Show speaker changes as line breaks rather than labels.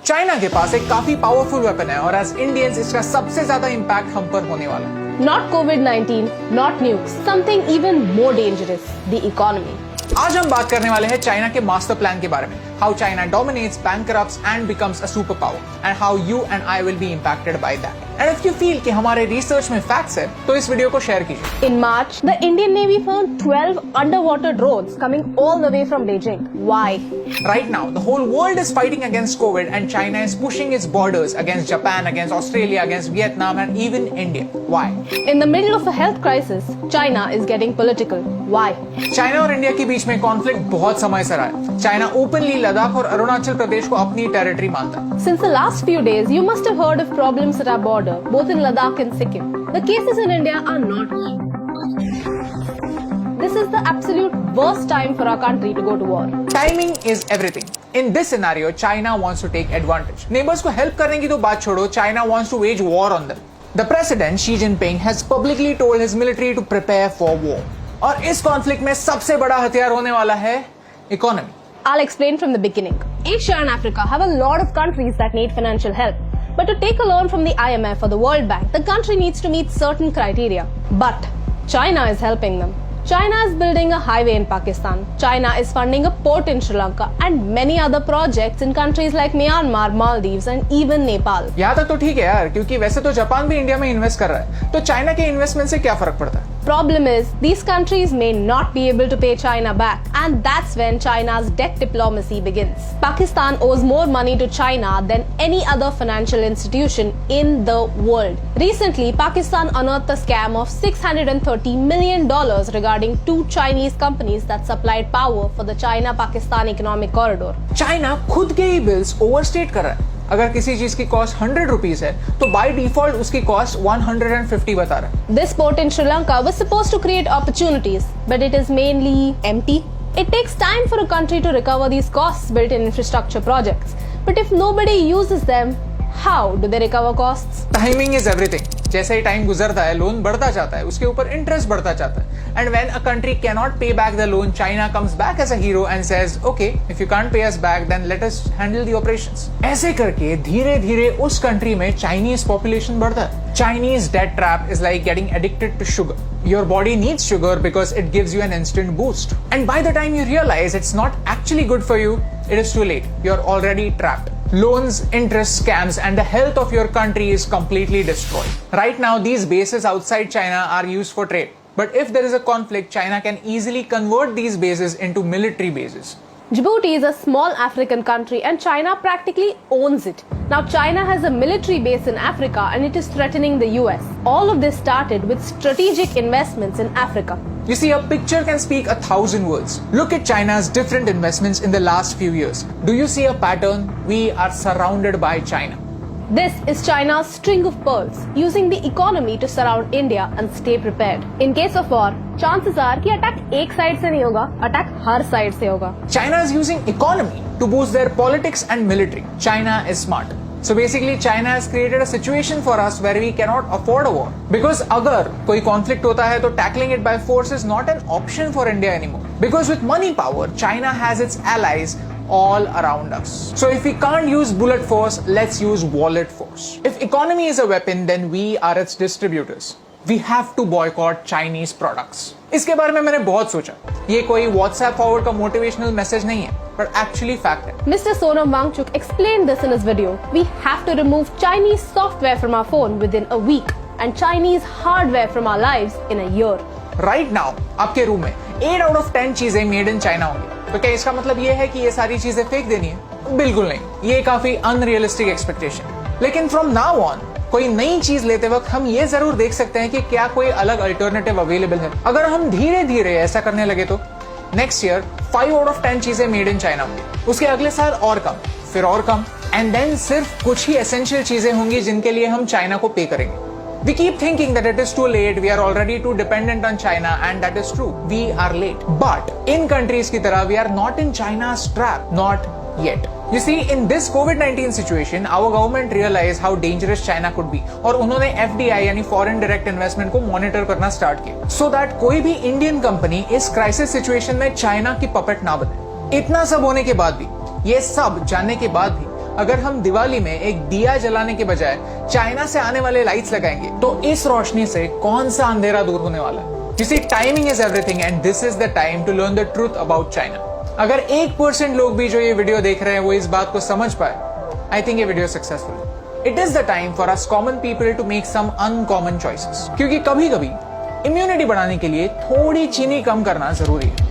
China के पास एक काफी पावरफुल वेपन है और एज इंडियंस इसका सबसे ज्यादा इम्पैक्ट हम पर होने वाला है।
Not COVID-19, not nukes, something even more dangerous, the economy.
आज हम बात करने वाले हैं चाइना के मास्टर प्लान के बारे में, how China dominates, bankrupts and becomes a superpower, and how you and I will be impacted by that. And if you feel कि हमारे रिसर्च में फैक्ट्स है, तो इस वीडियो को शेयर कीजिए।
In March, the Indian Navy found 12 underwater drones coming all the way from Beijing. Why?
Right now, the whole world is fighting against COVID, and China is pushing its borders against Japan, against Australia, against Vietnam, and even India. Why?
In the middle of a health crisis, China is getting political. Why?
China और India के बीच में conflict बहुत समय से रहा है। China openly Ladakh और अरुणाचल प्रदेश को अपनी टेरिटरी मानता है।
Since the last few days, you must have heard of problems at our border, both in Ladakh and Sikkim. The cases in India are not. This is the absolute worst time for our country to go to war.
Timing is everything. In this scenario, China wants to take advantage. Neighbors को help करने की तो बात छोड़ो, China wants to wage war on them. The president Xi Jinping has publicly told his military to prepare for war. और इस conflict में सबसे बड़ा हथियार होने वाला है economy.
I'll explain from the beginning. Asia and Africa have a lot of countries that need financial help. But to take a loan from the IMF or the World Bank, the country needs to meet certain criteria. But China is helping them. China is building a highway in Pakistan. China is funding a port in Sri Lanka and many other projects in countries like Myanmar, Maldives and even Nepal.
यहाँ तक तो ठीक है यार, क्योंकि वैसे तो Japan भी इंडिया में इन्वेस्ट कर रहा है, तो चाइना के इन्वेस्टमेंट से क्या फर्क पड़ता है?
Problem is, these countries may not be able to pay China back, and that's when China's debt diplomacy begins. Pakistan owes more money to China than any other financial institution in the world. Recently, Pakistan unearthed a scam of $630 million regarding two Chinese companies that supplied power for the China-Pakistan economic corridor.
China खुद के ही bills overstate कर रहा है। अगर किसी चीज की cost 100 rupees है, तो बाय डिफॉल्ट उसकी कॉस्ट 150 बता रहा है।
This port in Sri Lanka was supposed to create opportunities, but it is mainly empty. It takes time for a country to recover these costs built in infrastructure projects. But if nobody uses them, how do they recover costs?
Timing is everything. जैसे ही time गुजरता है, loan बढ़ता जाता है, उसके ऊपर interest बढ़ता जाता है। And when a country cannot pay back the loan, China comes back as a hero and says, "Okay, if you can't pay us back, then let us handle the operations." ऐसे करके धीरे-धीरे उस country में Chinese population बढ़ता है। Chinese debt trap is like getting addicted to sugar. Your body needs sugar because it gives you an instant boost. And by the time you realize it's not actually good for you, it is too late. You're already trapped. Loans, interest, scams, and the health of your country is completely destroyed. Right now, these bases outside China are used for trade. But if there is a conflict, China can easily convert these bases into military bases.
Djibouti is a small African country and China practically owns it. Now China has a military base in Africa and it is threatening the US. All of this started with strategic investments in Africa.
You see, a picture can speak 1,000 words. Look at China's different investments in the last few years. Do you see a pattern? We are surrounded by China.
This is China's string of pearls, using the economy to surround India and stay prepared. In case of war, chances are कि attack एक side से नहीं होगा, attack हर side से होगा.
China is using economy to boost their politics and military. China is smart. So basically, China has created a situation for us where we cannot afford a war. Because अगर कोई conflict होता है, तो tackling it by force is not an option for India anymore. Because with money power, China has its allies all around us. So if we can't use bullet force, let's use wallet force. If economy is a weapon, then we are its distributors. We have to boycott Chinese products. इसके बारे में मैंने बहुत सोचा। ये कोई WhatsApp forward का motivational message नहीं है, but actually fact है।
Mr. Sonam Wangchuk explained this in his video. We have to remove Chinese software from our phone within a week and Chinese hardware from our lives in a year.
Right now, आपके room में 8 out of 10 चीजें made in China होंगी। तो क्या इसका मतलब ये है कि ये सारी चीजें फेंक देनी है? बिल्कुल नहीं। ये काफी अनरियलिस्टिक एक्सपेक्टेशन। लेकिन फ्रॉम नाउ ऑन कोई नई चीज लेते वक्त हम ये जरूर देख सकते हैं कि क्या कोई अलग अल्टरनेटिव अवेलेबल है। अगर हम धीरे धीरे ऐसा करने लगे तो नेक्स्ट ईयर 5 out of 10 चीजें मेड इन चाइना होंगी, उसके अगले साल और कम, फिर और कम, एंड देन सिर्फ कुछ ही एसेंशियल चीजें होंगी जिनके लिए हम चाइना को पे करेंगे। We keep thinking that it is too late, we are already too dependent on China, and that is true. We are late. But in countries की तरह, we are not in China's trap. Not yet. You see, in this COVID-19 situation, our government realized how dangerous China could be, और उन्होंने FDI यानी Foreign Direct Investment को monitor करना start किया, so that कोई भी इंडियन कंपनी इस crisis situation में चाइना की पपेट ना बने। इतना सब होने के बाद भी, ये सब जानने के बाद भी, अगर हम दिवाली में एक दिया जलाने के बजाय चाइना से आने वाले लाइट्स लगाएंगे तो इस रोशनी से कौन सा अंधेरा दूर होने वाला है? You see, timing is everything and this is the time to learn the truth about China. अगर 1% लोग भी जो ये वीडियो देख रहे हैं वो इस बात को समझ पाए, I think ये video successful. It is the time for us common people to make some uncommon choices. क्योंकि कभी-कभी इम्यूनिटी बढ़ाने के लिए थोड़ी चीनी कम करना जरूरी है।